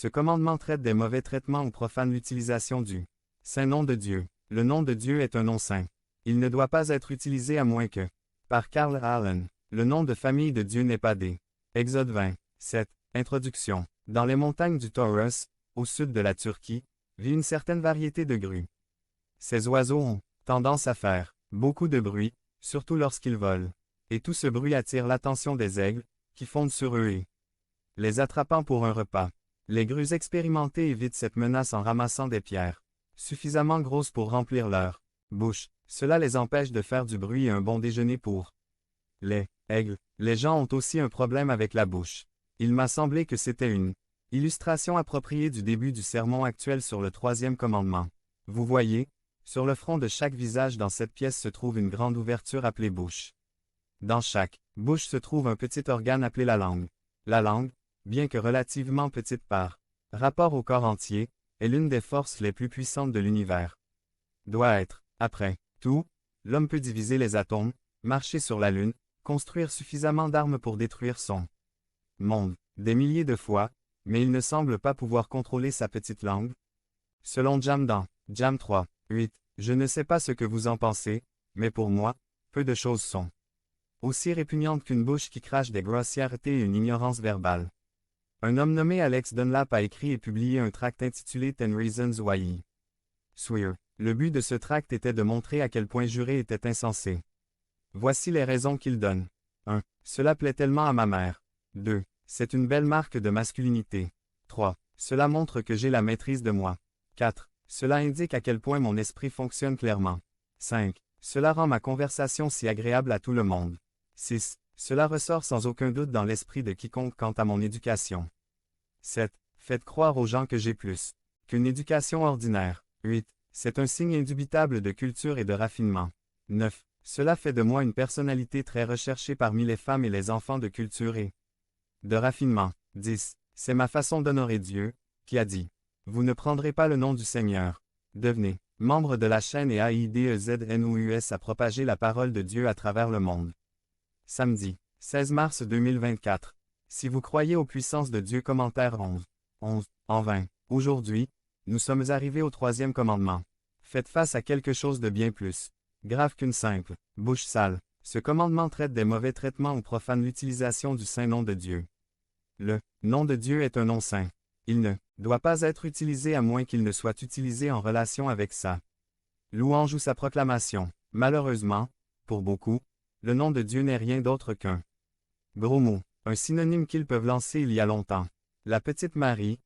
Ce commandement traite des mauvais traitements ou profane l'utilisation du saint nom de Dieu. Le nom de Dieu est un nom saint. Il ne doit pas être utilisé à moins que, par Carl Allen, le nom de famille de Dieu n'est pas des. Exode 20, 7. Introduction. Dans les montagnes du Taurus, au sud de la Turquie, vit une certaine variété de grues. Ces oiseaux ont tendance à faire beaucoup de bruit, surtout lorsqu'ils volent. Et tout ce bruit attire l'attention des aigles, qui fondent sur eux et les attrapant pour un repas. Les grues expérimentées évitent cette menace en ramassant des pierres, suffisamment grosses pour remplir leur bouche. Cela les empêche de faire du bruit et un bon déjeuner pour les aigles. Les gens ont aussi un problème avec la bouche. Il m'a semblé que c'était une illustration appropriée du début du sermon actuel sur le troisième commandement. Vous voyez, sur le front de chaque visage dans cette pièce se trouve une grande ouverture appelée bouche. Dans chaque bouche se trouve un petit organe appelé la langue. La langue, bien que relativement petite par rapport au corps entier, est l'une des forces les plus puissantes de l'univers. Doit être, après tout, l'homme peut diviser les atomes, marcher sur la Lune, construire suffisamment d'armes pour détruire son monde des milliers de fois, mais il ne semble pas pouvoir contrôler sa petite langue. Selon Jam dans Jam 3, 8, je ne sais pas ce que vous en pensez, mais pour moi, peu de choses sont aussi répugnantes qu'une bouche qui crache des grossièretés et une ignorance verbale. Un homme nommé Alex Dunlap a écrit et publié un tract intitulé 10 Reasons Why I Swear. Le but de ce tract était de montrer à quel point jurer était insensé. Voici les raisons qu'il donne. 1. Cela plaît tellement à ma mère. 2. C'est une belle marque de masculinité. 3. Cela montre que j'ai la maîtrise de moi. 4. Cela indique à quel point mon esprit fonctionne clairement. 5. Cela rend ma conversation si agréable à tout le monde. 6. Cela ressort sans aucun doute dans l'esprit de quiconque quant à mon éducation. 7. Faites croire aux gens que j'ai plus qu'une éducation ordinaire. 8. C'est un signe indubitable de culture et de raffinement. 9. Cela fait de moi une personnalité très recherchée parmi les femmes et les enfants de culture et de raffinement. 10. C'est ma façon d'honorer Dieu, qui a dit « Vous ne prendrez pas le nom du Seigneur. » Devenez membre de la chaîne et AIDEZNOUS à propager la parole de Dieu à travers le monde. Samedi, 16 mars 2024. Si vous croyez aux puissances de Dieu, commentaire 11. En vain. Aujourd'hui, nous sommes arrivés au troisième commandement. Faites face à quelque chose de bien plus grave qu'une simple bouche sale. Ce commandement traite des mauvais traitements ou profane l'utilisation du saint nom de Dieu. Le nom de Dieu est un nom saint. Il ne doit pas être utilisé à moins qu'il ne soit utilisé en relation avec sa louange ou sa proclamation. Malheureusement, pour beaucoup, le nom de Dieu n'est rien d'autre qu'un gros mot, un synonyme qu'ils peuvent lancer il y a longtemps. La petite Marie,